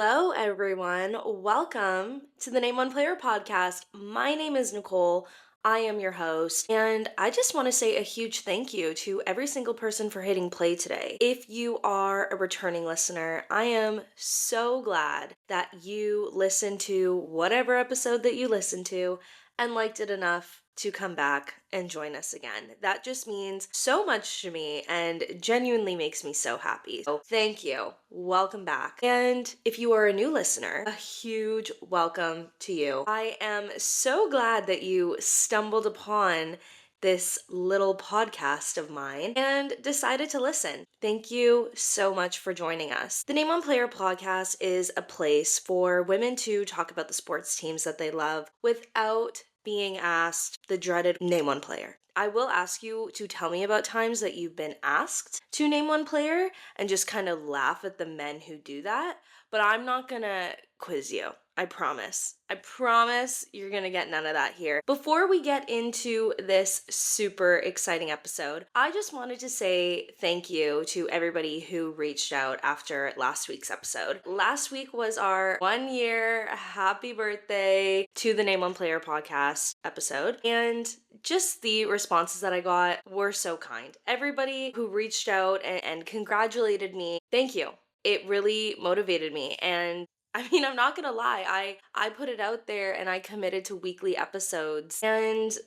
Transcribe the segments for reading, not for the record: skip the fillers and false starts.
Hello, everyone. Welcome to the Name One Player podcast. My name is Nicole. I am your host, and I just want to say a huge thank you to every single person for hitting play today. If you are a returning listener, I am so glad that you listened to whatever episode that you listened to and liked it enough to come back and join us again. That just means so much to me and genuinely makes me so happy. So thank you. Welcome back. And if you are a new listener, a huge welcome to you. I am so glad that you stumbled upon this little podcast of mine and decided to listen. Thank you so much for joining us. The Name One Player podcast is a place for women to talk about the sports teams that they love without being asked the dreaded name one player. I will ask you to tell me about times that you've been asked to name one player and just kind of laugh at the men who do that, but I'm not gonna quiz you. I promise. I promise you're gonna get none of that here. Before we get into this super exciting episode, I just wanted to say thank you to everybody who reached out after last week's episode. Last week was our 1 year happy birthday to the Name One Player podcast episode, and just the responses that I got were so kind. Everybody who reached out and congratulated me, thank you. It really motivated me, and I'm not gonna lie, I put it out there and I committed to weekly episodes. And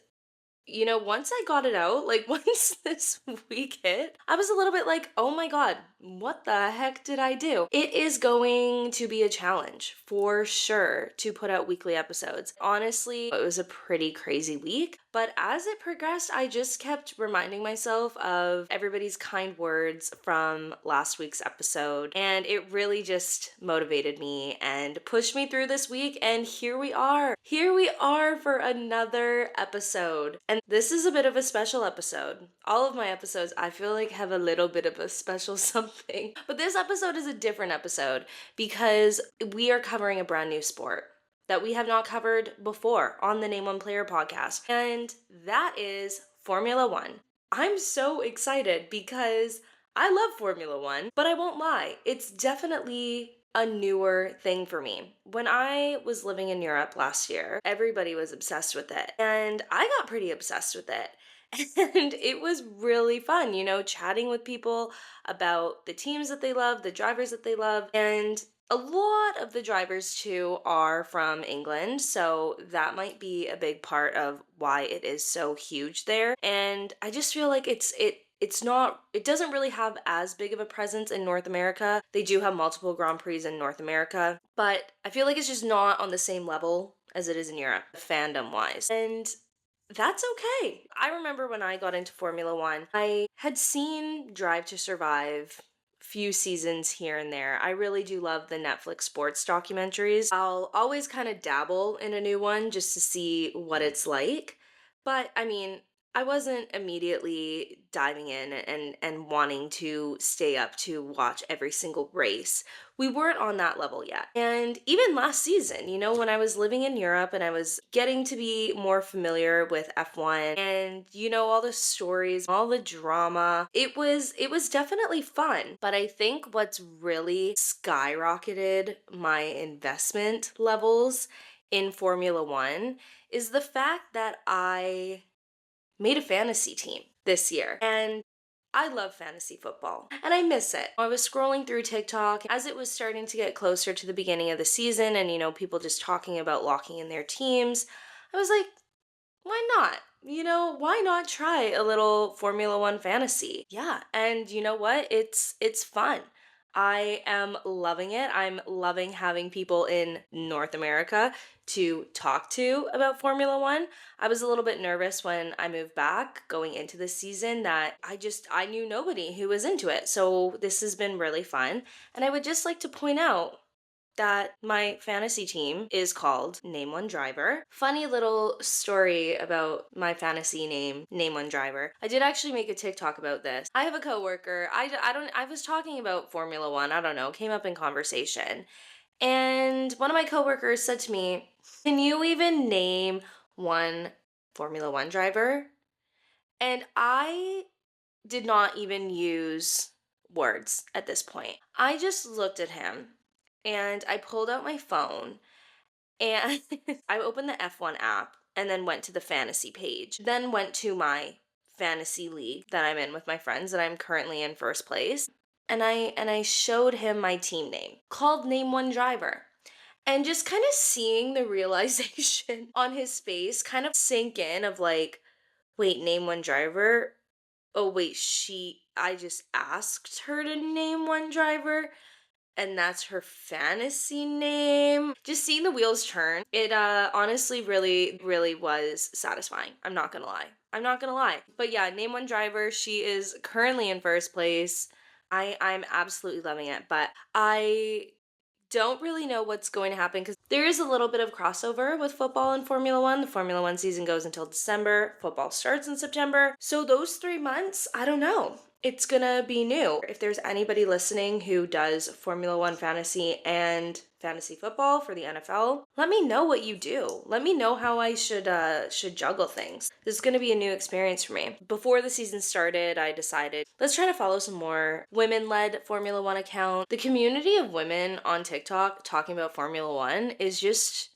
once I got it out, like once this week hit, I was a little bit like, oh my God, what the heck did I do? It is going to be a challenge for sure to put out weekly episodes. Honestly, it was a pretty crazy week, but as it progressed, I just kept reminding myself of everybody's kind words from last week's episode, and it really just motivated me and pushed me through this week, and here we are. Here we are for another episode. And this is a bit of a special episode. All of my episodes, I feel like, have a little bit of a special something. But this episode is a different episode because we are covering a brand new sport that we have not covered before on the Name One Player podcast. And that is Formula One. I'm so excited because I love Formula One, but I won't lie, it's definitely a newer thing for me. When I was living in Europe last year, everybody was obsessed with it, and I got pretty obsessed with it. And it was really fun, chatting with people about the teams that they love, the drivers that they love, and a lot of the drivers too are from England, so that might be a big part of why it is so huge there. And I just feel like it doesn't really have as big of a presence in North America. They do have multiple Grand Prix in North America, but I feel like it's just not on the same level as it is in Europe, fandom wise. And that's okay. I remember when I got into Formula One, I had seen Drive to Survive few seasons here and there. I really do love the Netflix sports documentaries. I'll always kind of dabble in a new one just to see what it's like. But I wasn't immediately diving in and wanting to stay up to watch every single race. We weren't on that level yet. And even last season, when I was living in Europe and I was getting to be more familiar with F1 and all the stories, all the drama, it was definitely fun. But I think what's really skyrocketed my investment levels in Formula 1 is the fact that I made a fantasy team this year. And I love fantasy football and I miss it. I was scrolling through TikTok as it was starting to get closer to the beginning of the season and, people just talking about locking in their teams. I was like, why not? Why not try a little Formula One fantasy? Yeah, and you know what? It's fun. I am loving it. I'm loving having people in North America to talk to about Formula One. I was a little bit nervous when I moved back going into the season that I knew nobody who was into it. So this has been really fun. And I would just like to point out that my fantasy team is called Name One Driver. Funny little story about my fantasy Name One Driver. I did actually make a TikTok about this. I have a coworker. I was talking about Formula One. I don't know, came up in conversation. And one of my coworkers said to me, "Can you even name one Formula One driver?" And I did not even use words at this point. I just looked at him and I pulled out my phone and I opened the F1 app and then went to the fantasy page. Then went to my fantasy league that I'm in with my friends that I'm currently in first place. And I showed him my team name called Name One Driver. And just kind of seeing the realization on his face kind of sink in of like, wait, name one driver? Oh, wait, I just asked her to name one driver and that's her fantasy name. Just seeing the wheels turn, it honestly really was satisfying. I'm not gonna lie. I'm not gonna lie. But yeah, name one driver. She is currently in first place. I'm absolutely loving it. But I don't really know what's going to happen because there is a little bit of crossover with football and Formula One. The Formula One season goes until December, football starts in September. So, those 3 months, I don't know. It's gonna be new. If there's anybody listening who does Formula One fantasy and fantasy football for the NFL, let me know what you do. Let me know how I should juggle things. This is gonna be a new experience for me. Before the season started, I decided let's try to follow some more women-led Formula One account. The community of women on TikTok talking about Formula One is just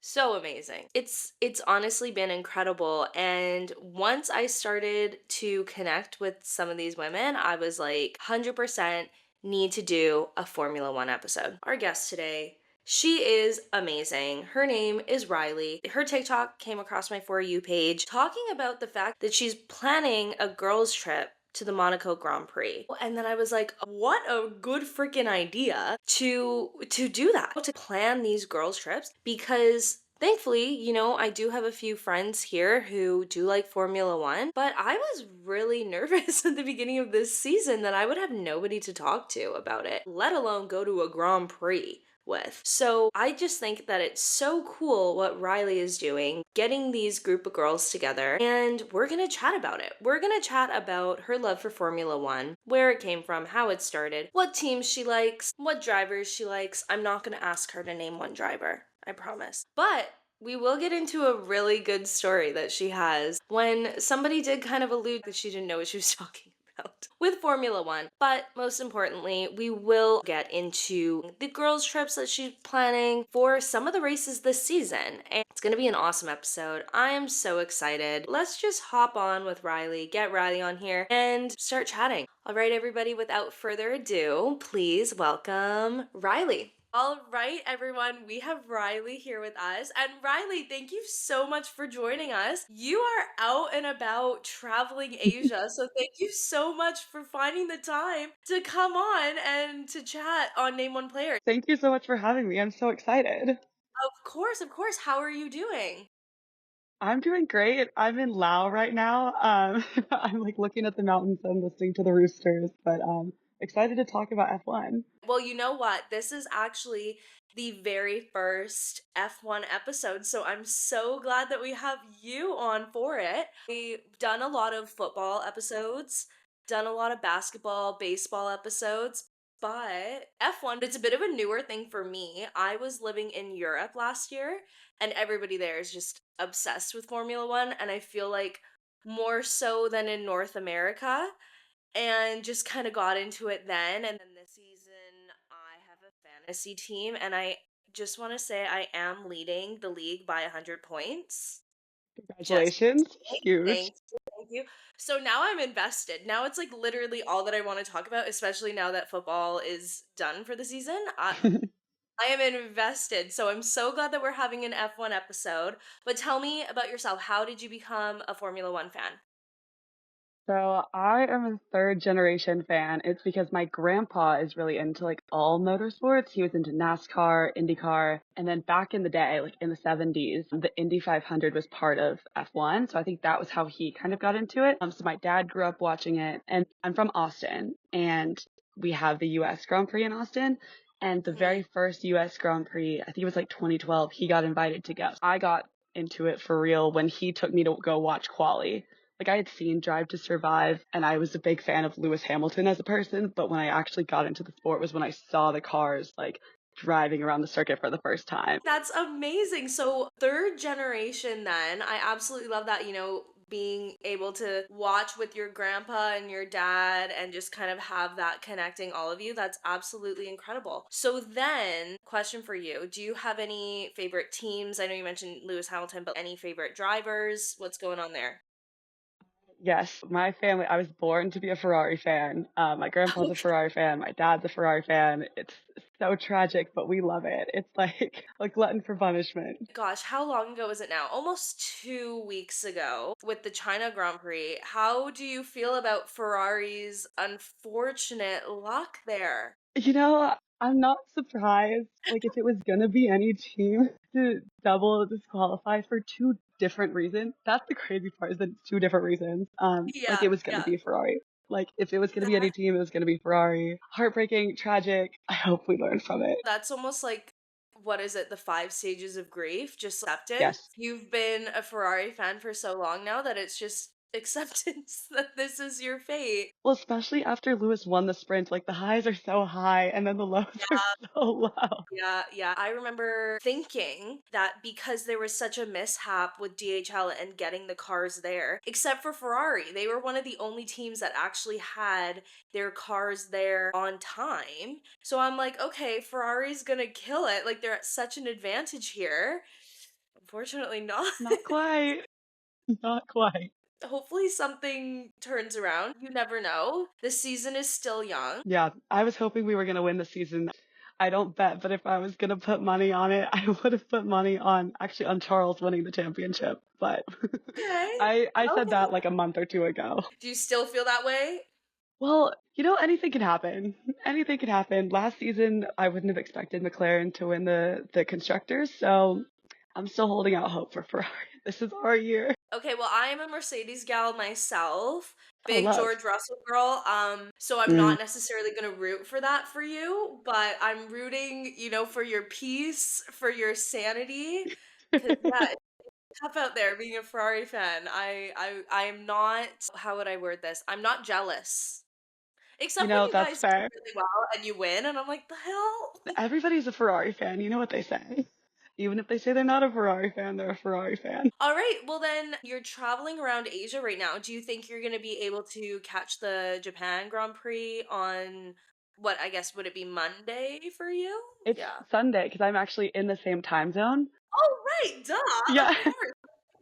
so amazing. It's honestly been incredible, and once I started to connect with some of these women, I was like 100% need to do a Formula 1 episode. Our guest today, she is amazing. Her name is Reilly. Her TikTok came across my For You page talking about the fact that she's planning a girls trip to the Monaco Grand Prix. And then I was like, what a good freaking idea to do that, to plan these girls trips because thankfully, I do have a few friends here who do like Formula One, but I was really nervous at the beginning of this season that I would have nobody to talk to about it, let alone go to a Grand Prix with. So I just think that it's so cool what Reilly is doing, getting these group of girls together, and we're gonna chat about it. We're gonna chat about her love for Formula One, where it came from, how it started, what teams she likes, what drivers she likes. I'm not gonna ask her to name one driver, I promise. But we will get into a really good story that she has when somebody did kind of allude that she didn't know what she was talking about with Formula One. But most importantly, we will get into the girls' trips that she's planning for some of the races this season. And it's going to be an awesome episode. I am so excited. Let's just hop on with Reilly, get Reilly on here, and start chatting. All right, everybody, without further ado, please welcome Reilly. All right, everyone, we have Reilly here with us. And Reilly, thank you so much for joining us. You are out and about traveling Asia, so thank you so much for finding the time to come on and to chat on Name One Player. Thank you so much for having me. I'm so excited. Of course, of course. How are you doing? I'm doing great. I'm in Laos right now. I'm like looking at the mountains and listening to the roosters, but excited to talk about F1. Well, you know what? This is actually the very first F1 episode, so I'm so glad that we have you on for it. We've done a lot of football episodes, done a lot of basketball, baseball episodes, but F1, it's a bit of a newer thing for me. I was living in Europe last year, and everybody there is just obsessed with Formula One, and I feel like more so than in North America and just kind of got into it then. And then this season, I have a fantasy team, and I just want to say I am leading the league by 100 points. Just Congratulations. Huge. thank you, thank you. So now I'm invested. Now it's like literally all that I want to talk about, especially now that football is done for the season. I am invested. So I'm so glad that we're having an F1 episode. But tell me about yourself. How did you become a Formula One fan? So I am a third generation fan. It's because my grandpa is really into like all motorsports. He was into NASCAR, IndyCar, and then back in the day, like in the 70s, the Indy 500 was part of F1. So I think that was how he kind of got into it. So my dad grew up watching it, and I'm from Austin, and we have the US Grand Prix in Austin. And the Mhm. very first US Grand Prix, I think it was like 2012, he got invited to go. I got into it for real when he took me to go watch quali. Like I had seen Drive to Survive and I was a big fan of Lewis Hamilton as a person, but when I actually got into the sport was when I saw the cars like driving around the circuit for the first time. That's amazing. So, third generation, then. I absolutely love that. being able to watch with your grandpa and your dad and just kind of have that connecting all of you. That's absolutely incredible. So then, question for you. Do you have any favorite teams? I know you mentioned Lewis Hamilton, but any favorite drivers? What's going on there? Yes, my family, I was born to be a Ferrari fan. My grandpa's a Okay. Ferrari fan. My dad's a Ferrari fan. It's so tragic, but we love it. It's like a glutton for punishment. Gosh, how long ago is it now? Almost 2 weeks ago with the China Grand Prix. How do you feel about Ferrari's unfortunate luck there? You know, I'm not surprised. Like, if it was gonna be any team to double disqualify for two different reasons, that's the crazy part is that it's two different reasons. Like Yeah, it was gonna yeah. be Ferrari. Like, if it was gonna be any That team, it was gonna be Ferrari. Heartbreaking, tragic. I hope we learn from it. that's almost like what is it? The 5 stages of grief, just acceptance. Yes. You've been a Ferrari fan for so long now that it's just acceptance that this is your fate. Well, especially after Lewis won the sprint, like the highs are so high and then the lows are so low. Yeah, yeah. I remember thinking that because there was such a mishap with DHL and getting the cars there, except for Ferrari, they were one of the only teams that actually had their cars there on time. So I'm like, okay, Ferrari's gonna kill it. Like they're at such an advantage here. Unfortunately, not. Not quite. Not quite. Hopefully, something turns around. You never know. The season is still young. Yeah, I was hoping we were gonna win the season. I don't bet, but if I was gonna put money on it, I would have put money on actually on Charles winning the championship. But Okay. I said Okay. that like a month or two ago. Do you still feel that way? Well, anything can happen. Anything can happen. Last season, I wouldn't have expected McLaren to win the constructors, so I'm still holding out hope for Ferrari. This is our year. Okay, well, I am a Mercedes gal myself, Oh, big love. George Russell girl. So I'm Mm. not necessarily gonna root for that for you, but I'm rooting, for your peace, for your sanity, because yeah, it's tough out there being a Ferrari fan. I am not. How would I word this? I'm not jealous, except when you That's guys do fair. really well and you win, and I'm like, the hell. Everybody's a Ferrari fan. You know what they say. Even if they say they're not a Ferrari fan, they're a Ferrari fan. All right, well then you're traveling around Asia right now. Do you think you're going to be able to catch the Japan Grand Prix on what I guess would it be Monday for you? It's Yeah. Sunday because I'm actually in the same time zone. Oh, right, duh. Yeah, Of course.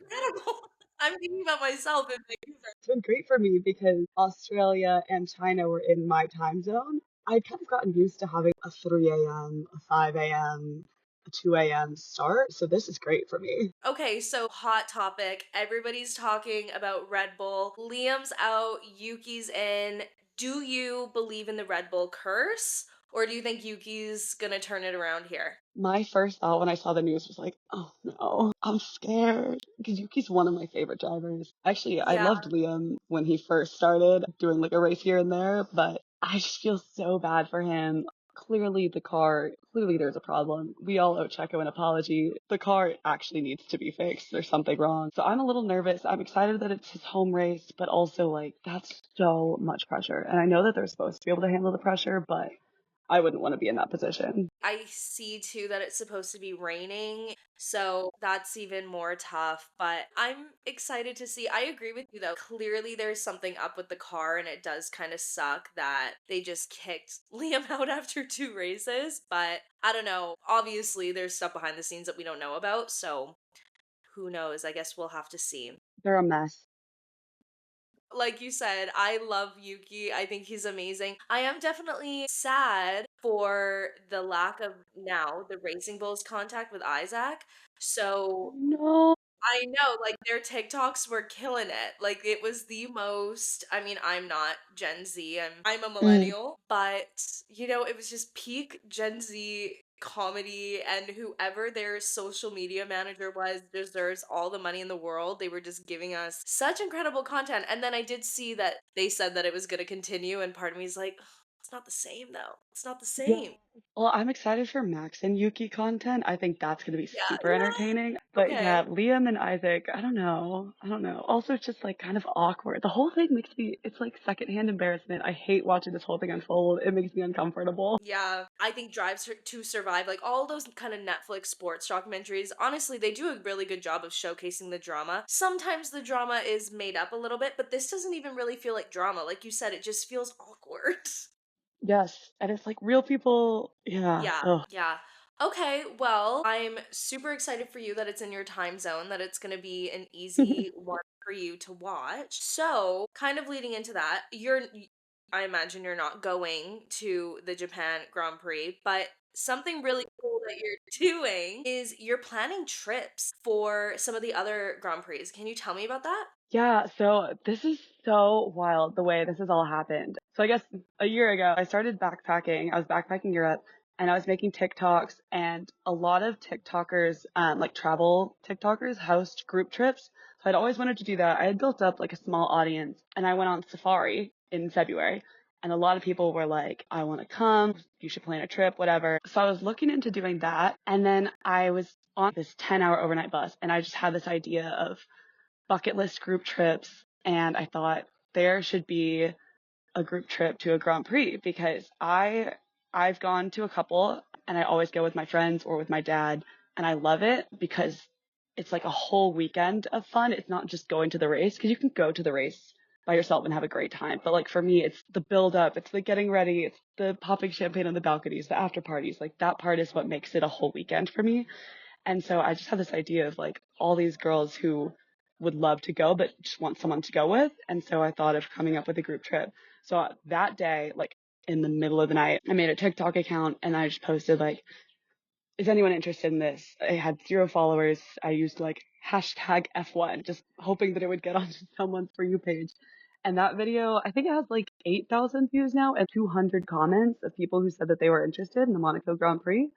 Incredible. I'm thinking about myself and thinking, it's been great for me because Australia and China were in my time zone. I'd kind of gotten used to having a 3 a.m., a 5 a.m., a 2 a.m. start. So this is great for me. okay, so hot topic. Everybody's talking about Red Bull. Liam's out, Yuki's in. Do you believe in the Red Bull curse? Or do you think Yuki's gonna turn it around here? My first thought when I saw the news was like, oh no, I'm scared. Because Yuki's one of my favorite drivers. Actually, I Yeah. loved Liam when he first started doing like a race here and there, but I just feel so bad for him. Clearly there's a problem. We all owe Checo an apology. The car actually needs to be fixed. There's something wrong. So I'm a little nervous. I'm excited that it's his home race, but also like that's so much pressure. And I know that they're supposed to be able to handle the pressure, but I wouldn't want to be in that position. I see too that it's supposed to be raining, so that's even more tough. But I'm excited to see. I agree with you though. Clearly, there's something up with the car, and it does kind of suck that they just kicked Liam out after 2 races. But I don't know. Obviously, there's stuff behind the scenes that we don't know about, so who knows? I guess we'll have to see. They're a mess. Like you said, I love Yuki. I think he's amazing. I am definitely sad for the lack of now the Racing Bulls contact with Isaac. So No. I know, like their TikToks were killing it. Like it was the most. I mean, I'm not Gen Z. I'm a Mm. millennial, but it was just peak Gen Z comedy, and whoever their social media manager was deserves all the money in the world. They were just giving us such incredible content. And then I did see that they said that it was going to continue, and part of me is like, It's not the same though. It's not the Yeah. same. Well, I'm excited for Max and Yuki content. I think that's gonna be Yeah, super yeah. entertaining. But yeah, Okay. Liam and Isaac, I don't know. I don't know. Also, it's just like kind of awkward. The whole thing makes me, it's like secondhand embarrassment. I hate watching this whole thing unfold. It makes me uncomfortable. Yeah, I think to Survive, like all those kind of Netflix sports documentaries, honestly, they do a really good job of showcasing the drama. Sometimes the drama is made up a little bit, but this doesn't even really feel like drama. Like you said, it just feels awkward. Yes. And it's like real people. Yeah. Yeah, Ugh. yeah. Okay, well, I'm super excited for you that it's in your time zone, that it's going to be an easy one for you to watch. So, kind of leading into that, I imagine you're not going to the Japan Grand Prix, but something really cool that you're doing is you're planning trips for some of the other Grand Prix. Can you tell me about that? Yeah, so this is so wild the way this has all happened. So I guess a year ago, I started backpacking. I was backpacking Europe and I was making TikToks, and a lot of TikTokers, like travel TikTokers, host group trips. So I'd always wanted to do that. I had built up like a small audience and I went on safari in February. And a lot of people were like, I want to come. You should plan a trip, whatever. So I was looking into doing that. And then I was on this 10-hour overnight bus and I just had this idea of bucket list group trips, and I thought there should be a group trip to a Grand Prix because I've gone to a couple and I always go with my friends or with my dad, and I love it because it's like a whole weekend of fun. It's not just going to the race, because you can go to the race by yourself and have a great time. But like for me, it's the build up, it's the getting ready, it's the popping champagne on the balconies, the after parties. Like that part is what makes it a whole weekend for me. And so I just have this idea of like all these girls who would love to go, but just want someone to go with. And so I thought of coming up with a group trip. So that day, like in the middle of the night, I made a TikTok account and I just posted like, is anyone interested in this? I had 0 followers. I used like hashtag F1, just hoping that it would get onto someone's For You page. And that video, I think it has like 8,000 views now and 200 comments of people who said that they were interested in the Monaco Grand Prix.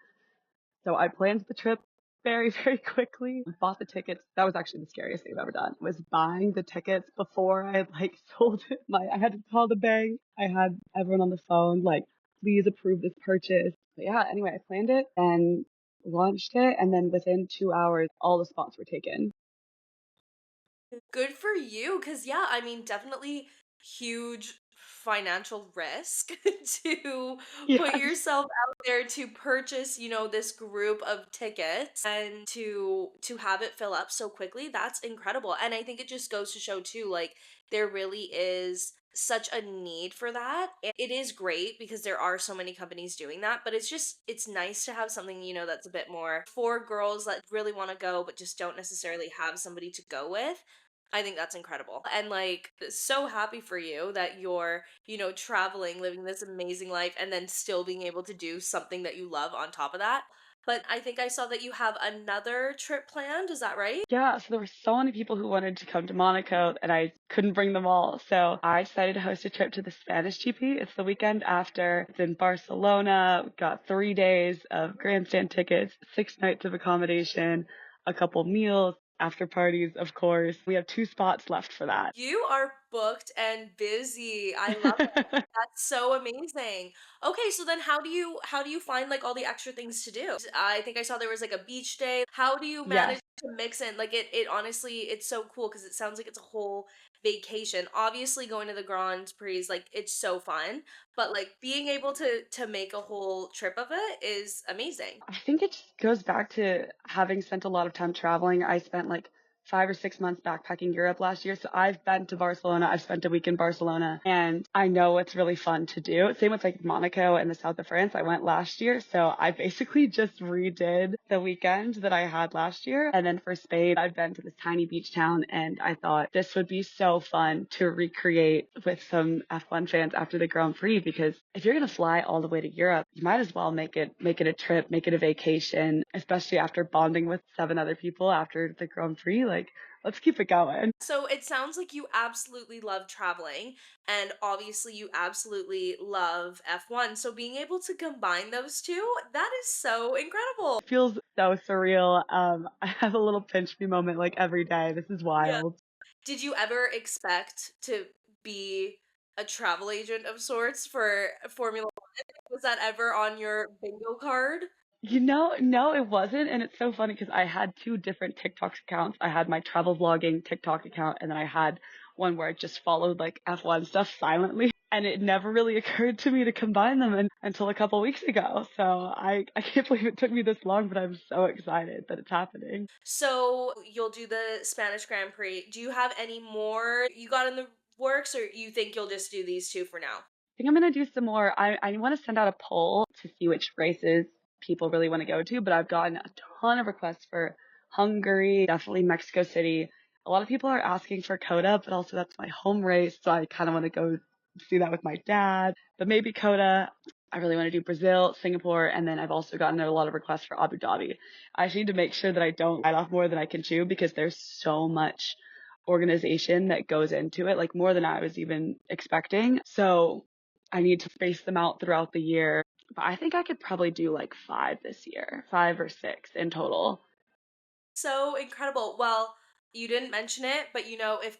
So I planned the trip very, very quickly, bought the tickets. That was actually the scariest thing I've ever done, was buying the tickets before I had like sold it. I had to call the bank. I had everyone on the phone, like, please approve this purchase. But yeah, anyway, I planned it and launched it. And then within 2 hours, all the spots were taken. Good for you, because yeah, I mean, definitely huge financial risk to put Yes. yourself out there to purchase, this group of tickets and to have it fill up so quickly. That's incredible. And I think it just goes to show too, like there really is such a need for that. And it is great because there are so many companies doing that, but it's nice to have something, that's a bit more for girls that really want to go but just don't necessarily have somebody to go with. I think that's incredible. And like so happy for you that you're, traveling, living this amazing life and then still being able to do something that you love on top of that. But I think I saw that you have another trip planned, is that right? Yeah, so there were so many people who wanted to come to Monaco and I couldn't bring them all. So I decided to host a trip to the Spanish GP. It's the weekend after. It's in Barcelona. We've got 3 days of grandstand tickets, 6 nights of accommodation, a couple meals, after parties, of course. We have 2 spots left for that. You are booked and busy. I love it. That's so amazing. Okay, so then how do you find like all the extra things to do? I think I saw there was like a beach day. How do you Yes. manage to mix in like it honestly it's so cool because it sounds like it's a whole vacation. Obviously going to the Grand Prix like it's so fun, but like being able to make a whole trip of it is amazing. I think it just goes back to having spent a lot of time traveling. I spent like 5 or 6 months backpacking Europe last year. So I've been to Barcelona. I've spent a week in Barcelona and I know it's really fun to do. Same with like Monaco and the south of France. I went last year. So I basically just redid the weekend that I had last year. And then for Spain, I've been to this tiny beach town and I thought this would be so fun to recreate with some F1 fans after the Grand Prix, because if you're going to fly all the way to Europe, you might as well make it a trip, make it a vacation, especially after bonding with 7 other people after the Grand Prix. Like, let's keep it going. So it sounds like you absolutely love traveling, and obviously you absolutely love F1. So being able to combine those two, that is so incredible. It feels so surreal. I have a little pinch me moment like every day. This is Yeah. wild. Did you ever expect to be a travel agent of sorts for Formula One. Was that ever on your bingo card? No, it wasn't. And it's so funny because I had two different TikTok accounts. I had my travel vlogging TikTok account, and then I had one where I just followed like F1 stuff silently. And it never really occurred to me to combine them until a couple weeks ago. So I can't believe it took me this long, but I'm so excited that it's happening. So you'll do the Spanish Grand Prix. Do you have any more you got in the works, or you think you'll just do these two for now? Think I'm gonna do some more. I want to send out a poll to see which races people really want to go to, but I've gotten a ton of requests for Hungary, definitely Mexico City. A lot of people are asking for Coda, but also that's my home race, so I kind of want to go see that with my dad. But maybe Coda. I really want to do Brazil, Singapore, and then I've also gotten a lot of requests for Abu Dhabi. I just need to make sure that I don't bite off more than I can chew because there's so much organization that goes into it, like more than I was even expecting. So I need to space them out throughout the year. But I think I could probably do like five this year, five or six in total. So incredible. Well, you didn't mention it, but if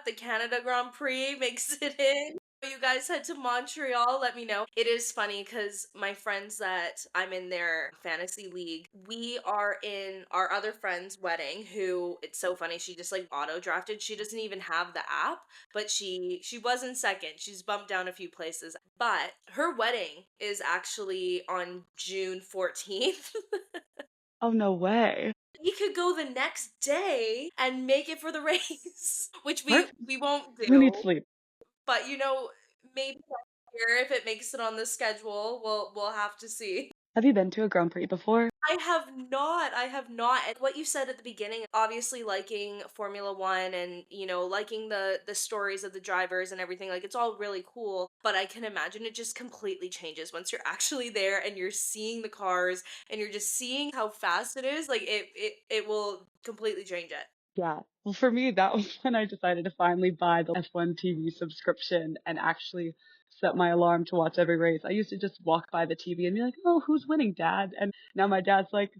the Canada Grand Prix makes it in, you guys head to Montreal, let me know. It is funny because my friends that I'm in their fantasy league, we are in our other friend's wedding, who it's so funny, she just like auto drafted. She doesn't even have the app, but she was in second. She's bumped down a few places. But her wedding is actually on June 14th. Oh, no way. We could go the next day and make it for the race, which we Perfect. we won't Who needs do. sleep? But maybe next year if it makes it on the schedule, we'll have to see. Have you been to a Grand Prix before? I have not. I have not. And what you said at the beginning, obviously liking Formula 1 and, liking the stories of the drivers and everything, like it's all really cool, but I can imagine it just completely changes once you're actually there and you're seeing the cars and you're just seeing how fast it is, like it will completely change it. Yeah. Well, for me, that was when I decided to finally buy the F1 TV subscription and actually set my alarm to watch every race. I used to just walk by the TV and be like, "Oh, who's winning, Dad?" And now my dad's like,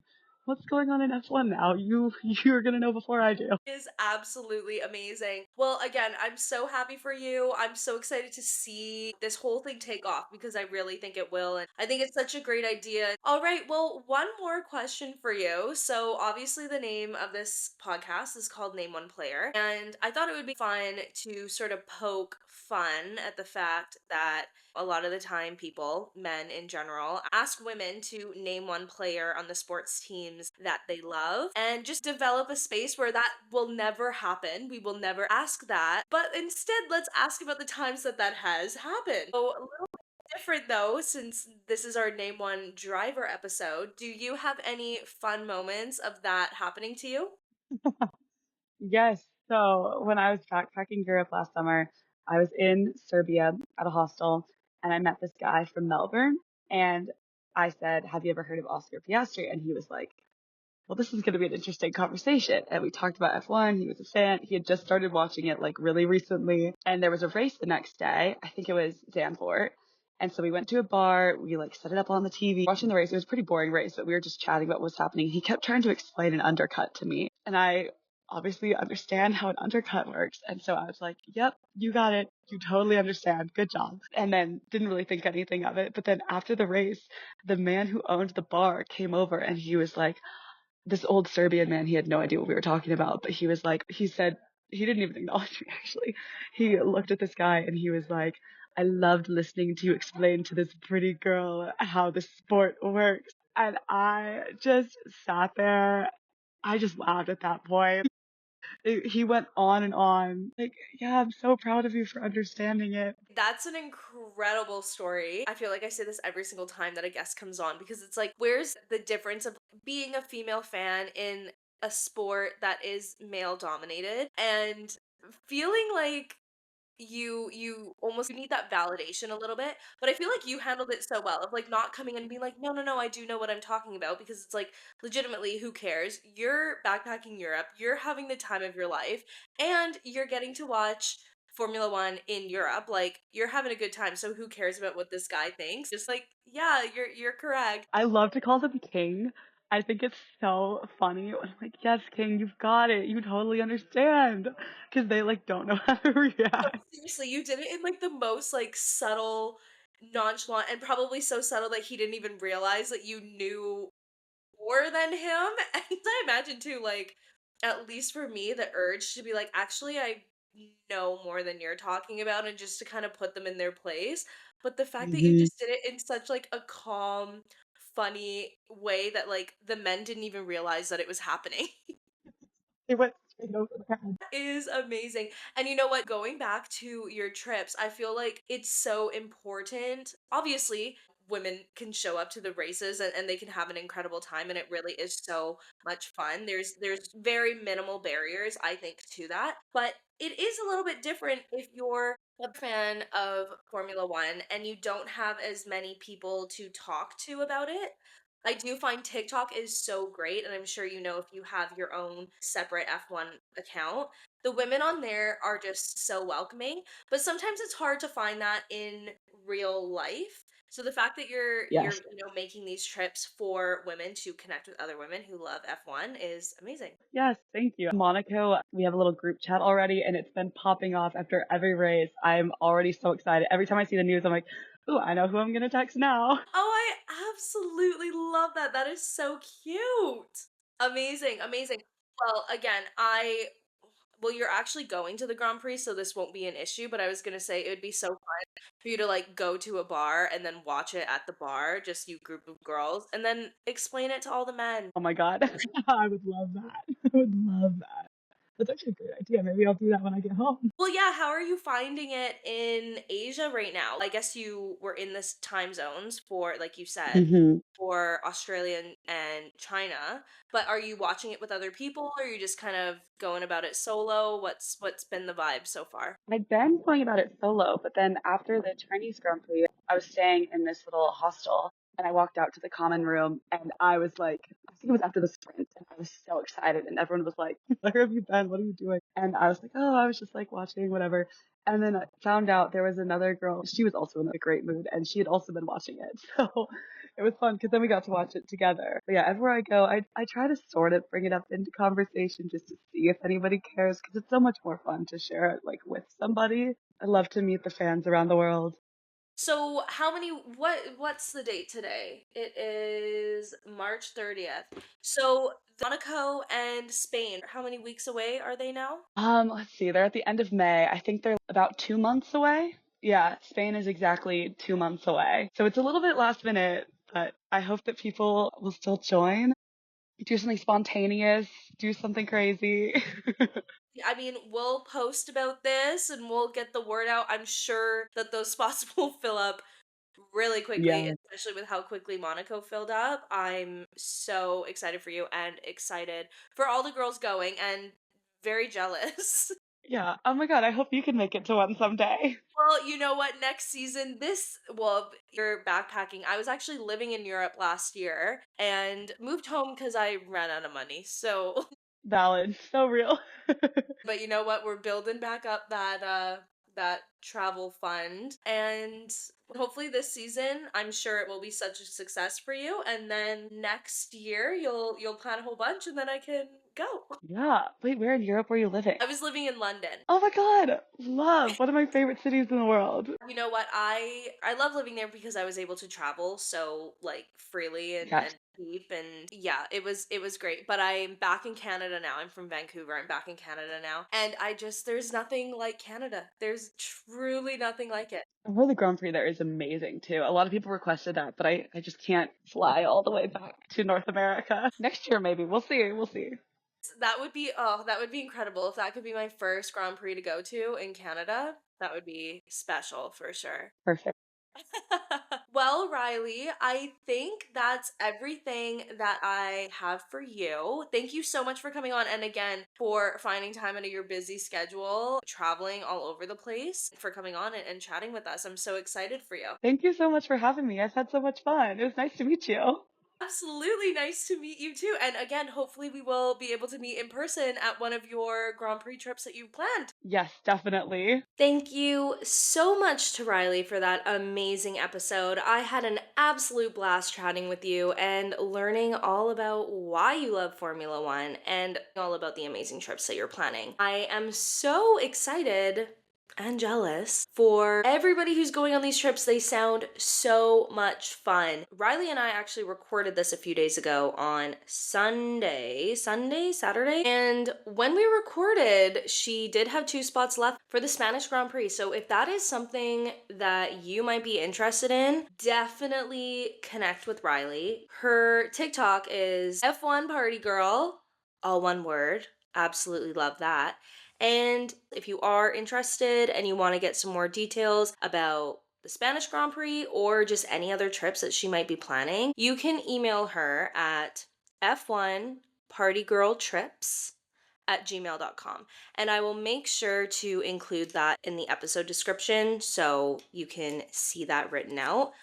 "What's going on in F1 now? You're gonna know before I do." Is absolutely amazing. Well, again, I'm so happy for you. I'm so excited to see this whole thing take off because I really think it will. And I think it's such a great idea. All right, well, one more question for you. So, obviously, the name of this podcast is called Name One Player. And I thought it would be fun to sort of poke fun at the fact that a lot of the time people, men in general, ask women to name one player on the sports teams that they love and just develop a space where that will never happen. We will never ask that. But instead, let's ask about the times that that has happened. So, a little different though, since this is our Name One Driver episode. Do you have any fun moments of that happening to you? Yes. So when I was backpacking Europe last summer, I was in Serbia at a hostel and I met this guy from Melbourne and I said, "Have you ever heard of Oscar Piastri?" And he was like, "Well, this is going to be an interesting conversation." And we talked about F1. He was a fan. He had just started watching it like really recently. And there was a race the next day. I think it was Zandvoort. And so we went to a bar. We like set it up on the TV, watching the race. It was a pretty boring race, but we were just chatting about what's happening. He kept trying to explain an undercut to me. And I obviously understand how an undercut works. And so I was like, "Yep, you got it. You totally understand. Good job." And then didn't really think anything of it. But then after the race, the man who owned the bar came over and he was like, this old Serbian man, he had no idea what we were talking about, but he was like, he said, he didn't even acknowledge me actually. He looked at this guy and he was like, "I loved listening to you explain to this pretty girl how the sport works." And I just sat there. I just laughed at that point. He went on and on. Like, yeah, I'm so proud of you for understanding it. That's an incredible story. I feel like I say this every single time that a guest comes on because it's like, where's the difference of being a female fan in a sport that is male dominated and feeling like you almost you need that validation a little bit, but I feel like you handled it so well of like not coming in and being like, no, no, no, I do know what I'm talking about, because it's like, legitimately, who cares? You're backpacking Europe, you're having the time of your life, and you're getting to watch Formula One in Europe. Like, you're having a good time, so who cares about what this guy thinks? Just like, yeah, you're correct. I love to call him king. I think it's so funny when I'm like, "Yes, King, you've got it. You totally understand," because they, like, don't know how to No, react. seriously, you did it in, like, the most, like, subtle, nonchalant, and probably so subtle that he didn't even realize that you knew more than him, and I imagine too, like, at least for me, the urge to be like, "Actually, I know more than you're talking about," and just to kinda put them in their place, but the fact that you Mhm. just did it in such, like, a calm, funny way that, like, the men didn't even realize that it was happening. It went straight over their head. Is amazing. And you know what? Going back to your trips, I feel like it's so important. Obviously, women can show up to the races and they can have an incredible time and it really is so much fun. There's very minimal barriers, I think, to that. But it is a little bit different if you're a fan of Formula One and you don't have as many people to talk to about it. I do find TikTok is so great, and I'm sure you know if you have your own separate F1 account. The women on there are just so welcoming, but sometimes it's hard to find that in real life. So the fact that you're, Yes. making these trips for women to connect with other women who love F1 is amazing. Yes, thank you. Monaco, we have a little group chat already, and it's been popping off after every race. I'm already so excited. Every time I see the news, I'm like, "Ooh, I know who I'm gonna text now." Oh, I absolutely love that. That is so cute. Amazing, amazing. Well, again, well, you're actually going to the Grand Prix, so this won't be an issue, but I was gonna say it would be so fun for you to like go to a bar and then watch it at the bar, just you group of girls, and then explain it to all the men. Oh my god. I would love that. I would love that. That's actually a great idea. Maybe I'll do that when I get home. Well, yeah, how are you finding it in Asia right now? I guess you were in this time zones for, like you said, Mhm. for Australia and China, but are you watching it with other people or are you just kind of going about it solo? What's been the vibe so far? I'd been going about it solo, but then after the Chinese Grand Prix, I was staying in this little hostel and I walked out to the common room and I was like, I think it was after the sprint and I was so excited and everyone was like, "Where have you been? What are you doing?" And I was like, "Oh, I was just like watching whatever." And then I found out there was another girl. She was also in a great mood and she had also been watching it. So it was fun because then we got to watch it together. But yeah, everywhere I go, I try to sort of bring it up into conversation just to see if anybody cares because it's so much more fun to share it like with somebody. I love to meet the fans around the world. So how many what's the date today? It is March 30th. So Monaco and Spain, how many weeks away are they now? Let's see, they're at the end of May. I think they're about 2 months away. Yeah, Spain is exactly 2 months away. So it's a little bit last minute, but I hope that people will still join. Do something spontaneous, do something crazy. I mean, we'll post about this and we'll get the word out. I'm sure that those spots will fill up really quickly, Yeah. especially with how quickly Monaco filled up. I'm so excited for you and excited for all the girls going and very jealous. Yeah. Oh my God, I hope you can make it to one someday. Well, you know what? Next season, you're backpacking. I was actually living in Europe last year and moved home because I ran out of money. So, Valid. So real. but you know what? We're building back up that travel fund and hopefully this season, I'm sure it will be such a success for you. And then next year, you'll plan a whole bunch and then I can go. Yeah. Wait, where in Europe were you living? I was living in London. Oh my God. Love. One of my favorite cities in the world. You know what? I love living there because I was able to travel so like freely Yes. and cheap and yeah, it was great. But I'm back in Canada now. I'm from Vancouver. I'm back in Canada now. And I just there's nothing like Canada. There's truly nothing like it. I heard the Grand Prix there is amazing too. A lot of people requested that, but I just can't fly all the way back to North America. Next year, maybe. We'll see. We'll see. That would be incredible if that could be my first Grand Prix to go to in Canada. That would be special for sure. Perfect. Well, Riley, I think that's everything that I have for you. Thank you so much for coming on and again for finding time out of your busy schedule, traveling all over the place, for coming on and chatting with us. I'm so excited for you. Thank you so much for having me. I've had so much fun. It was nice to meet you. Absolutely nice to meet you too. And again, hopefully we will be able to meet in person at one of your Grand Prix trips that you've planned. Yes, definitely. Thank you so much to Reilly for that amazing episode. I had an absolute blast chatting with you and learning all about why you love Formula One and all about the amazing trips that you're planning. I am so excited and jealous for everybody who's going on these trips. They sound so much fun. Reilly and I actually recorded this a few days ago on Saturday. And when we recorded, she did have 2 spots left for the Spanish Grand Prix. So if that is something that you might be interested in, definitely connect with Reilly. Her TikTok is F1 Party Girl, all one word. Absolutely love that. And if you are interested and you want to get some more details about the Spanish Grand Prix or just any other trips that she might be planning, you can email her at f1partygirltrips@gmail.com. And I will make sure to include that in the episode description so you can see that written out.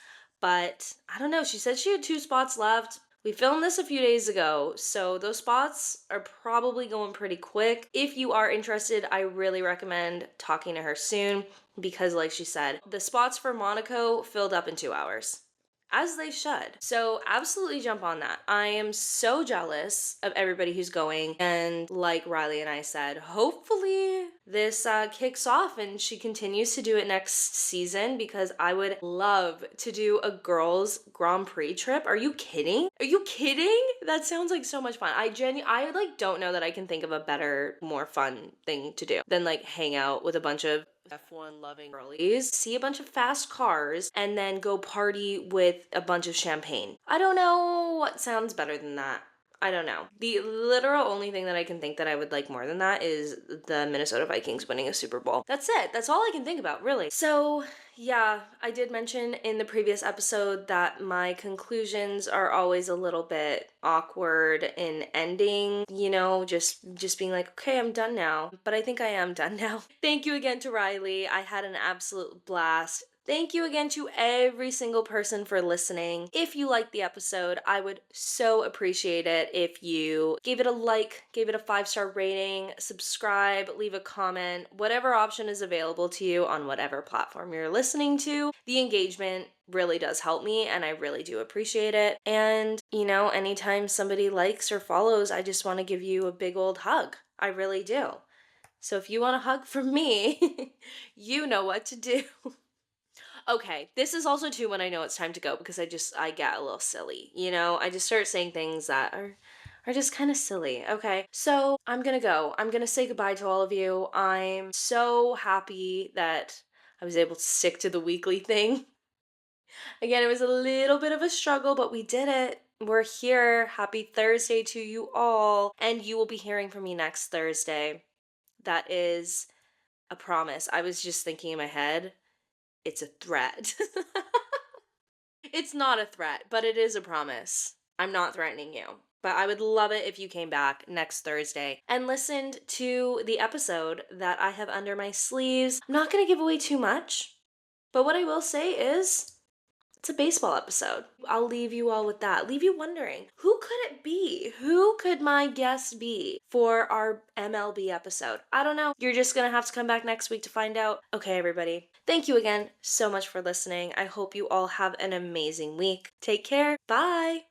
But I don't know, she said she had 2 spots left. We filmed this a few days ago, so those spots are probably going pretty quick. If you are interested, I really recommend talking to her soon because, like she said, the spots for Monaco filled up in 2 hours. As they should. So absolutely jump on that. I am so jealous of everybody who's going. And like Reilly and I said, hopefully this kicks off and she continues to do it next season because I would love to do a girls Grand Prix trip. Are you kidding? Are you kidding? That sounds like so much fun. I like don't know that I can think of a better, more fun thing to do than like hang out with a bunch of F1 loving girlies, see a bunch of fast cars, and then go party with a bunch of champagne. I don't know what sounds better than that. I don't know. The literal only thing that I can think that I would like more than that is the Minnesota Vikings winning a Super Bowl. That's it. That's all I can think about, really. So, yeah, I did mention in the previous episode that my conclusions are always a little bit awkward in ending, just being like, okay, I'm done now. But I think I am done now. Thank you again to Reilly. I had an absolute blast. Thank you again to every single person for listening. If you liked the episode, I would so appreciate it if you gave it a like, gave it a 5-star rating, subscribe, leave a comment, whatever option is available to you on whatever platform you're listening to. The engagement really does help me and I really do appreciate it. And, anytime somebody likes or follows, I just want to give you a big old hug. I really do. So if you want a hug from me, you know what to do. Okay, this is also too when I know it's time to go because I get a little silly, I just start saying things that are just kind of silly. Okay, so I'm gonna go. I'm gonna say goodbye to all of you. I'm so happy that I was able to stick to the weekly thing. Again, it was a little bit of a struggle, but we did it. We're here. Happy Thursday to you all. And you will be hearing from me next Thursday. That is a promise. I was just thinking in my head, it's a threat. It's not a threat, but it is a promise. I'm not threatening you. But I would love it if you came back next Thursday and listened to the episode that I have under my sleeves. I'm not going to give away too much, but what I will say is it's a baseball episode. I'll leave you all with that. Leave you wondering, who could it be? Who could my guest be for our MLB episode? I don't know. You're just going to have to come back next week to find out. Okay, everybody. Thank you again so much for listening. I hope you all have an amazing week. Take care. Bye.